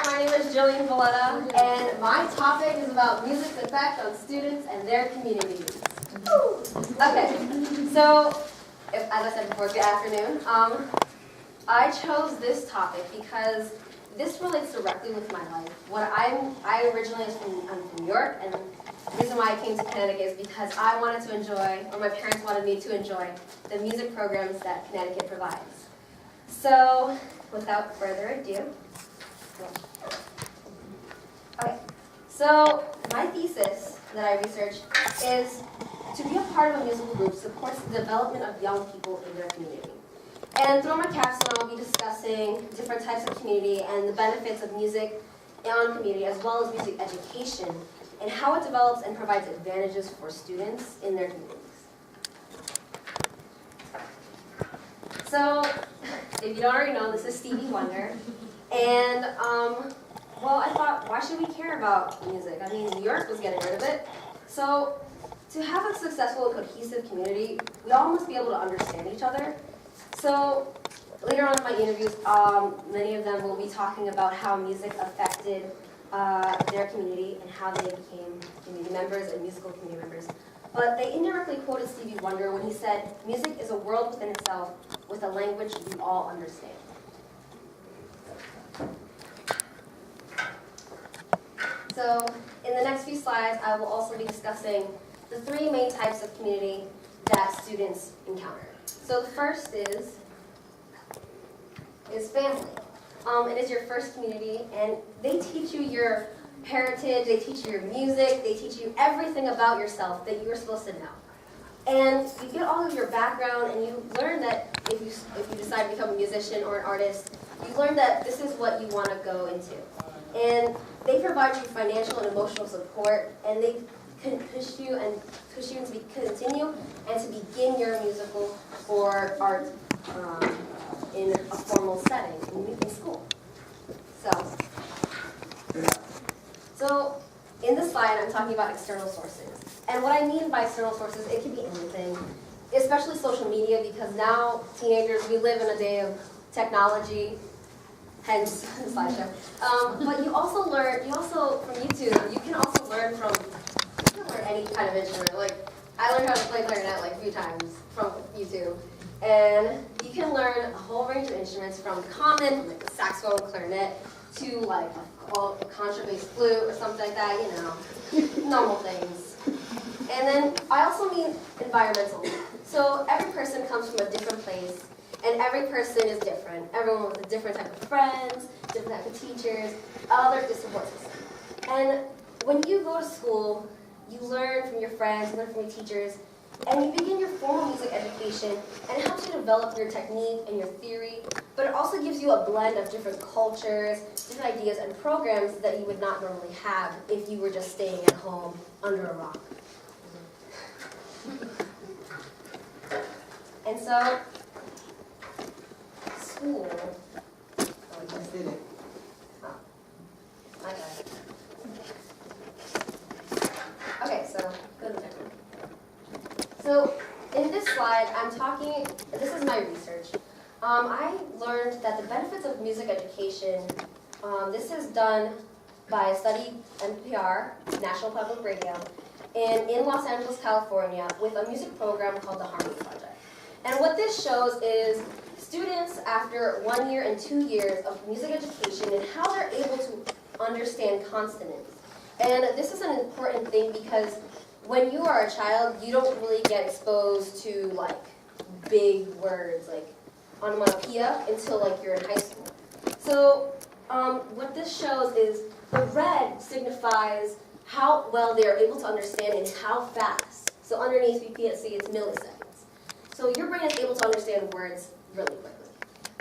my name is Jillian Valeta, and my topic is about music's effect on students and their communities. Okay, so, as I said before, good afternoon. I chose this topic because this relates directly with my life. I originally am from New York, and the reason why I came to Connecticut is because I wanted to enjoy, or my parents wanted me to enjoy, the music programs that Connecticut provides. So, without further ado, okay, so my thesis that I researched is to be a part of a musical group supports the development of young people in their community. And through my capstone, I'll be discussing different types of community and the benefits of music on community, as well as music education, and how it develops and provides advantages for students in their communities. So, if you don't already know, this is Stevie Wonder. And, well, I thought, why should we care about music? I mean, New York was getting rid of it. So, to have a successful and cohesive community, we all must be able to understand each other. So, later on in my interviews, many of them will be talking about how music affected their community and how they became community members and musical community members. But they indirectly quoted Stevie Wonder when he said, "Music is a world within itself with a language we all understand." So, in the next few slides, I will also be discussing the three main types of community that students encounter. So the first is family. It is your first community, and they teach you your heritage, they teach you your music, they teach you everything about yourself that you were supposed to know. And you get all of your background, and you learn that if you decide to become a musician or an artist, you learn that this is what you want to go into. And they provide you financial and emotional support, and they can push you to continue and to begin your musical or art in a formal setting in school. So in this slide, I'm talking about external sources. And what I mean by external sources, it can be anything, especially social media, because now teenagers, we live in a day of technology, hence the slideshow. But you also from YouTube, you can also learn any kind of instrument. Like, I learned how to play clarinet like a few times from YouTube. And you can learn a whole range of instruments from common, like the saxophone, clarinet, to like a contrabass flute or something like that, normal things. And then I also mean environmental. So every person comes from a different place, and every person is different. Everyone with a different type of friends, different type of teachers, other support system. And when you go to school, you learn from your friends, you learn from your teachers, and you begin your formal music education, and it helps you develop your technique and your theory, but it also gives you a blend of different cultures, different ideas, and programs that you would not normally have if you were just staying at home under a rock. And so, school. Oh, I just did it. Oh, my bad. Okay, so go to the next one. So in this slide, this is my research. I learned that the benefits of music education, this is done by a study NPR, National Public Radio, and in Los Angeles, California, with a music program called the Harmony Project. And what this shows is students after 1 year and 2 years of music education and how they're able to understand consonants. And this is an important thing because when you are a child, you don't really get exposed to like big words like onomatopoeia until like you're in high school. So what this shows is the red signifies how well they are able to understand and how fast. So underneath we can see it's milliseconds. So your brain is able to understand words really quickly.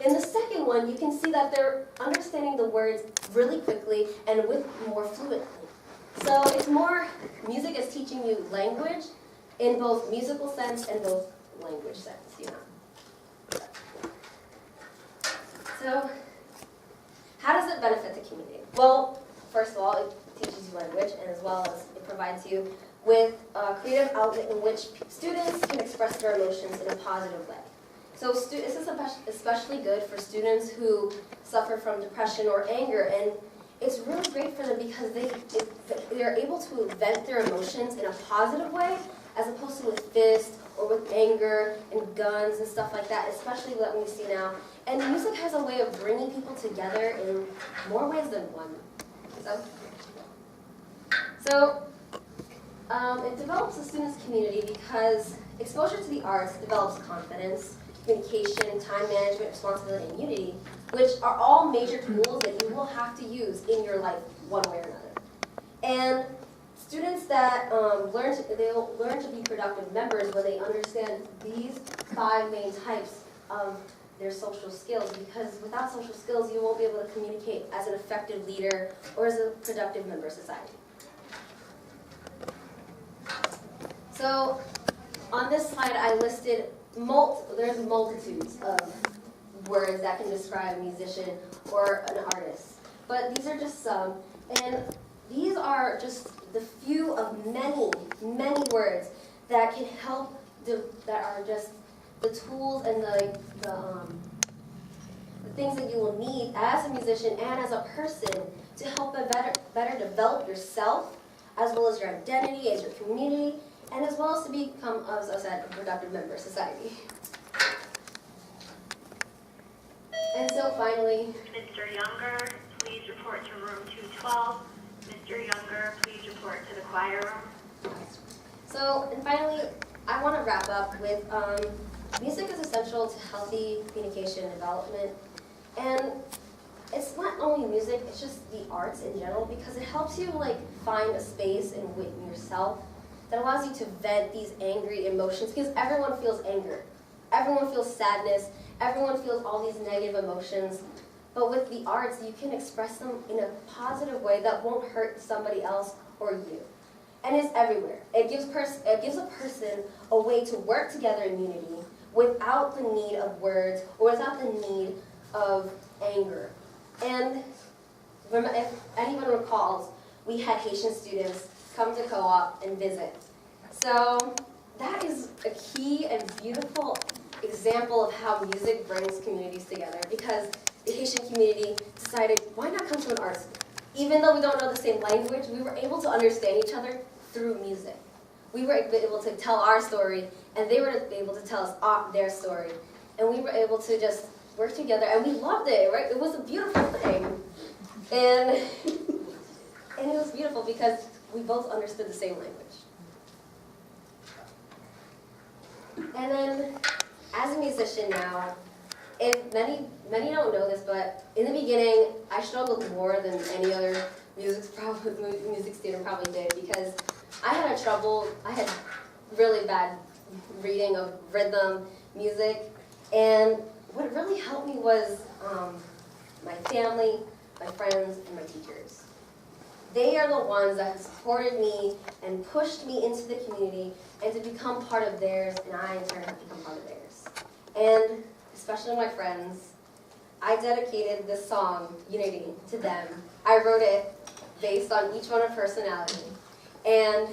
In the second one, you can see that they're understanding the words really quickly and with more fluently. So it's more, music is teaching you language in both musical sense and both language sense, So, how does it benefit the community? Well, first of all, it teaches you language, and as well as it provides you with a creative outlet in which students can express their emotions in a positive way. So this is especially good for students who suffer from depression or anger, and it's really great for them because they're able to vent their emotions in a positive way, as opposed to with fists or with anger and guns and stuff like that, especially what we see now. And music has a way of bringing people together in more ways than one. So it develops a student's community because exposure to the arts develops confidence, communication, time management, responsibility, and unity, which are all major tools that you will have to use in your life one way or another. And students that they'll learn to be productive members when they understand these 5 main types of their social skills, because without social skills you won't be able to communicate as an effective leader or as a productive member of society. So on this slide I listed there's multitudes of words that can describe a musician or an artist, but these are just some, and these are just the few of many, many words that can help, that are just the tools and the things that you will need as a musician and as a person to help better develop yourself, as well as your identity, as your community, and as well as to become, as I said, a productive member of society. And so finally, Mr. Younger, please report to room 212. Mr. Younger, please report to the choir room. So, and finally, I want to wrap up with music is essential to healthy communication and development. And it's not only music, it's just the arts in general, because it helps you find a space in yourself that allows you to vent these angry emotions, because everyone feels anger. Everyone feels sadness. Everyone feels all these negative emotions. But with the arts, you can express them in a positive way that won't hurt somebody else or you. And it's everywhere. It gives a person a way to work together in unity without the need of words or without the need of anger. And if anyone recalls, we had Haitian students come to co-op and visit. So that is a key and beautiful example of how music brings communities together, because the Haitian community decided, why not come to an arts? Even though we don't know the same language, we were able to understand each other through music. We were able to tell our story, and they were able to tell us their story. And we were able to just work together, and we loved it, right? It was a beautiful thing. And it was beautiful because we both understood the same language. And then, as a musician now, if many don't know this, but in the beginning, I struggled more than any other music student probably did, because I had really bad reading of rhythm, music, and what really helped me was my family, my friends, and my teachers. They are the ones that have supported me and pushed me into the community and to become part of theirs, and I in turn have become part of theirs. And especially my friends, I dedicated this song, Unity, to them. I wrote it based on each one of personality. And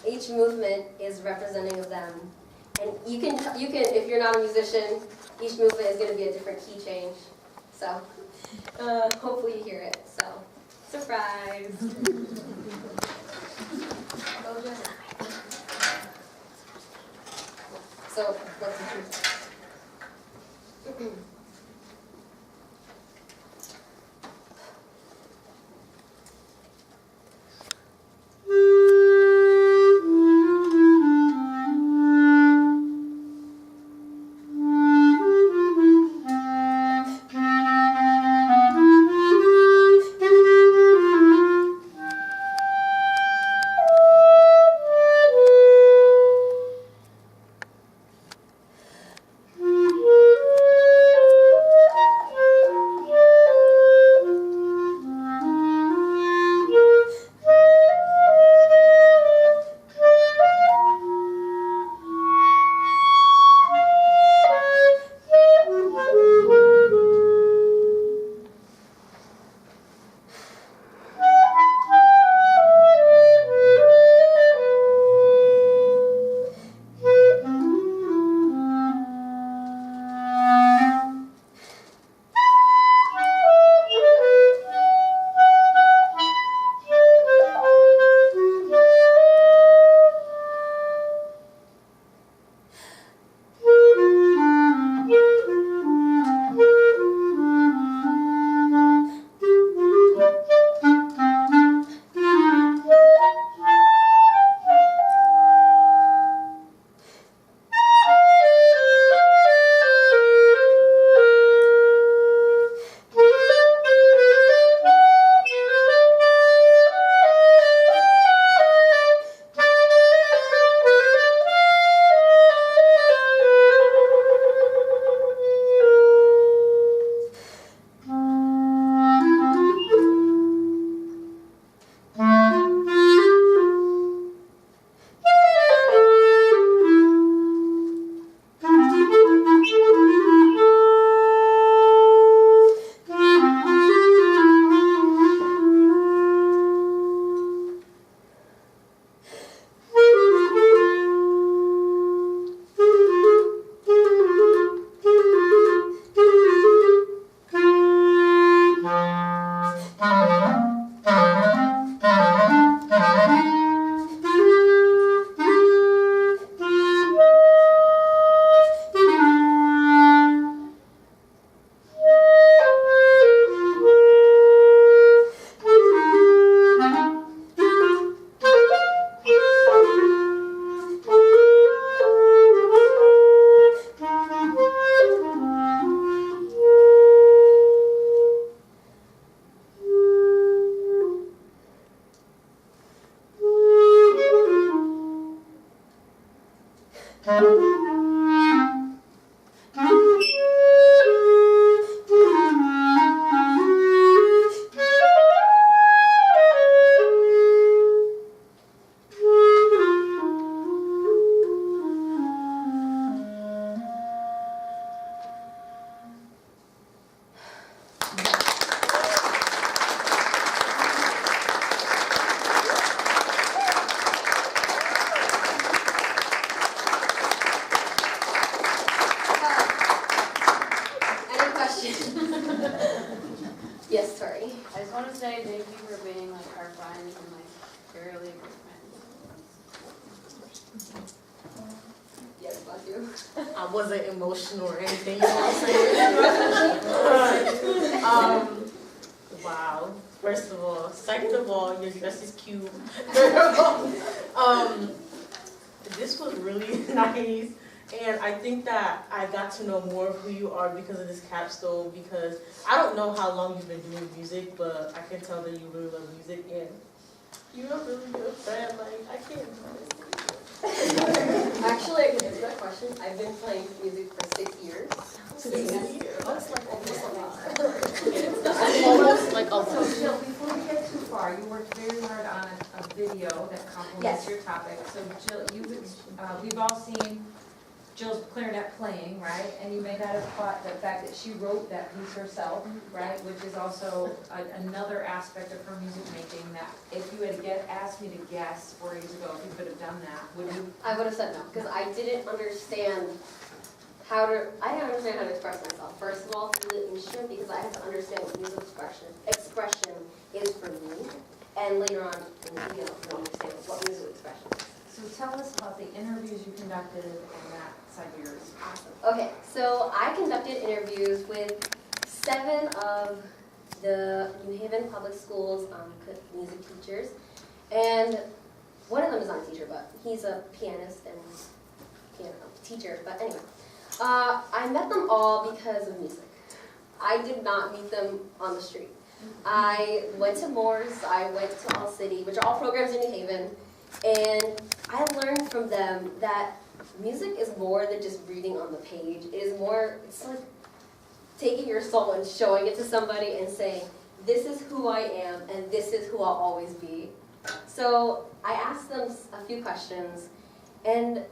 each movement is representing of them. And you can, if you're not a musician, each movement is going to be a different key change. So hopefully you hear it. So, surprise. So let's do want to say thank you for being like our friends and like really good friends. Yes, about you. I wasn't emotional or anything, you know what I'm saying? Wow. First of all. Second of all, your dress is cute. Third of all, this was really nice. And I think that I got to know more of who you are because of this capstone, because I don't know how long you've been doing music, but I can tell that you really love music, and you're a really good friend. Like, I can't do this. Actually, I can answer that question. I've been playing music for 6 years. That's like almost a lot. Almost like So Jill, before we get too far, you worked very hard on a video that complements Yes. your topic. So Jill, we've all seen Jill's clarinet playing, right? And you may not have caught the fact that she wrote that piece herself, right? Which is also another aspect of her music making that if you had asked me to guess 4 years ago if you could have done that, would you? I would have said no, because I didn't understand how to express myself. First of all, through the instrument, because I had to understand what musical expression is for me. And later on in the video, to understand what musical expression is. So tell us about the interviews you conducted and that side of yours. Awesome. Okay, so I conducted interviews with 7 of the New Haven Public Schools music teachers. And one of them is not a teacher, but he's a pianist and piano teacher. But anyway, I met them all because of music. I did not meet them on the street. I went to Moore's, I went to All City, which are all programs in New Haven, and I learned from them that music is more than just reading on the page. It is more, it's like taking your soul and showing it to somebody and saying, this is who I am and this is who I'll always be. So I asked them a few questions, and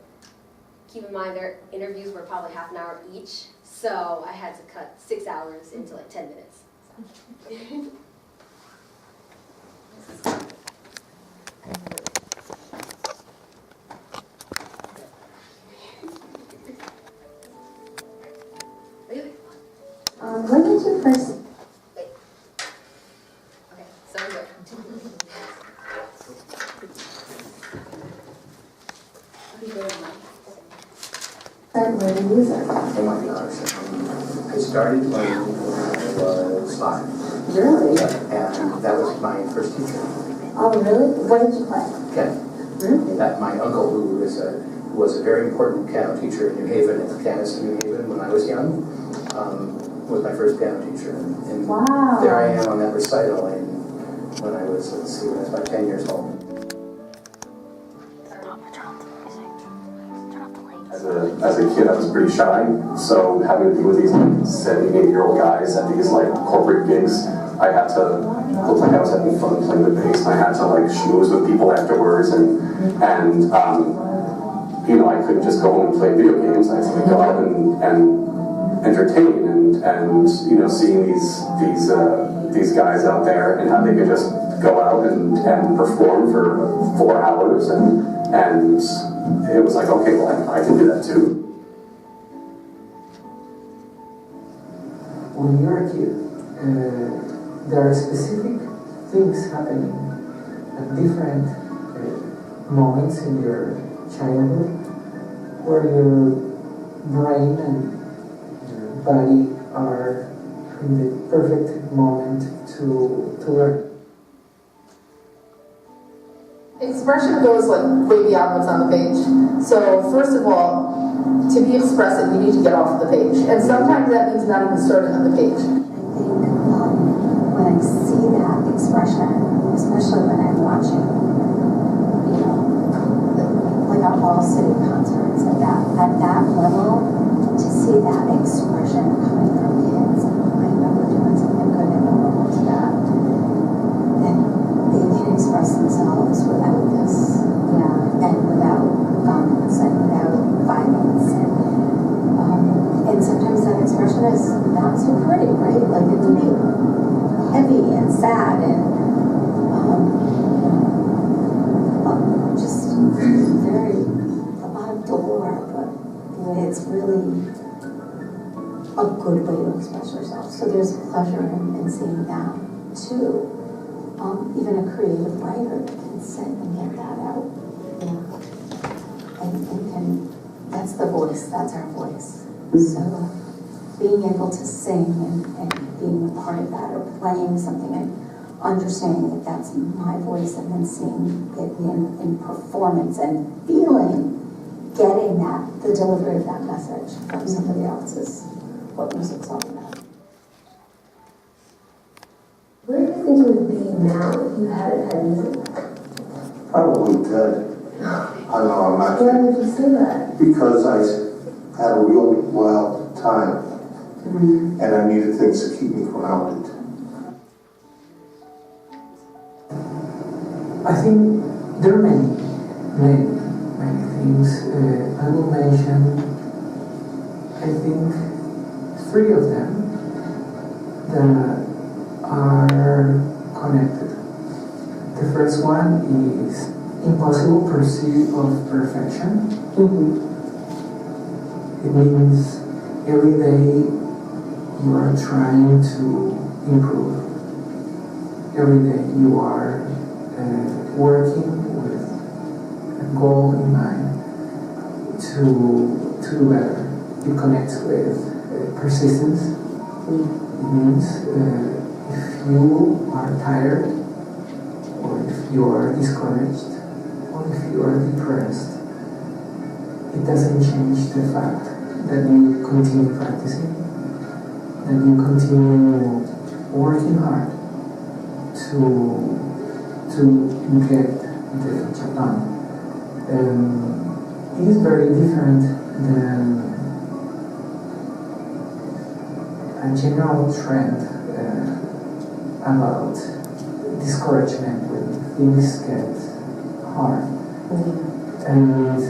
keep in mind their interviews were probably half an hour each, so I had to cut 6 hours into like 10 minutes. When did you first? Wait. Okay, so I'm good. Start learning music. Oh my gosh. I started playing when I was 5. Really? And that was my first teacher. Oh, really? What did you play? Ken. Really? That my uncle, who was a very important piano teacher in New Haven, and the pianist in New Haven when I was young, was my first piano teacher. And Wow. there I am on that recital when I was, when I was about 10 years old. As a kid, I was pretty shy, so having to be with these 7, 8-year-old guys at these like corporate gigs, I had to look like I was having fun playing the bass. I had to like schmooze with people afterwards, and you know, I couldn't just go home and play video games. I had to go out and entertain, and you know, seeing these guys out there and how they could just go out and perform for 4 hours, and it was like, okay, well, I can do that too. When you're a kid, there are specific things happening at different moments in your childhood where your brain and your body are in the perfect moment to learn. Expression goes like way beyond what's on the page. So first of all, to be expressive, you need to get off the page. And sometimes that means not even starting on the page. I think when I see that expression, especially when I'm watching, you know, like our All City concerts, at that level, to see that expression coming from kids, I know we're doing something good and normal to that. And they can express themselves without this, and without garments and without violence. And sometimes that expression is not so pretty, right? Like it can be heavy and sad and just very, a lot of dolor, but it's really a good way to express yourself. So there's pleasure in seeing that too. even a creative writer can sit and get that out. And that's the voice, that's our voice. So being able to sing and being a part of that, or playing something and understanding that that's my voice, and then seeing it in performance and feeling, getting that, the delivery of that message from somebody else is what music's all about. Where do you think you would be now if you hadn't had music? Probably dead. I know I'm not. Why would you say that? Because I had a real wild time, and I needed things to keep me grounded. I think there are many things. I will mention, I think, 3 of them that are connected. The first one is impossible pursuit of perfection. It means every day you are trying to improve. Every day you are working with a goal in mind to do better. It connects with persistence. It means if you are tired, or if you are discouraged, or if you are depressed, it doesn't change the fact that you continue practicing, that you continue working hard to get the job done. It is very different than a general trend about discouragement when things get hard. And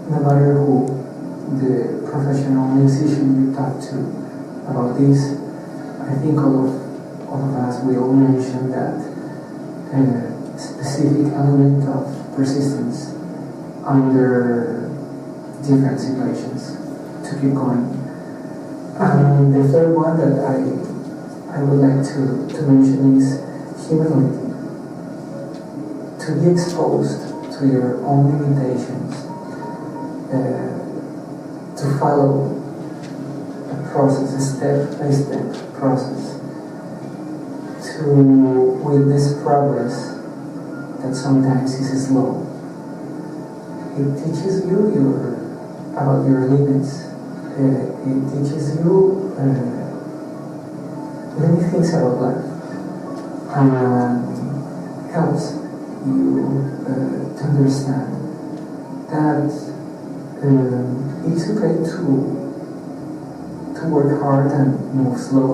no matter who, the professional musician you talk to about this, I think all of us will mention that specific element of persistence under different situations to keep going. And the third one that I would like to mention is humility. To be exposed to your own limitations, to follow a process, a step-by-step process, to witness progress that sometimes is slow. It teaches you about your limits. It teaches you many things about life, and helps you to understand that it's okay to work hard and move slow,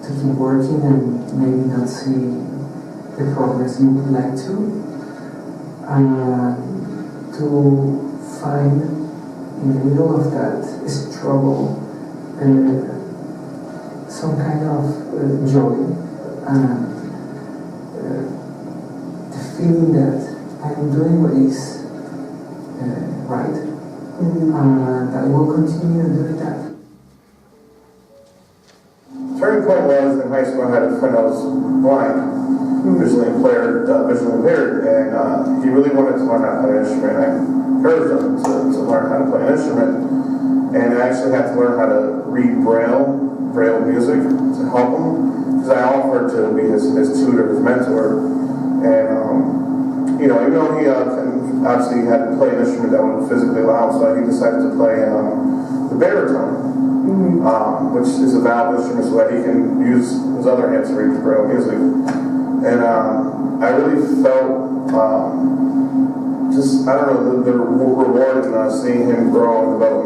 to keep working and maybe not see the progress you would like to, and to find in the middle of that struggle some kind of joy and the feeling that I'm doing what is right, and I will continue doing that. Turning point was in high school I had a friend that was blind, visually impaired, and he really wanted to learn how to play an instrument. I encouraged him to learn how to play an instrument, and I actually had to learn how to read Braille music to help him, because I offered to be his tutor, his mentor, and even though he obviously had to play an instrument that wouldn't physically allow him, so he decided to play the baritone. Which is a valve instrument so that he can use his other hands to read Braille music. And I really felt, the reward in seeing him grow and develop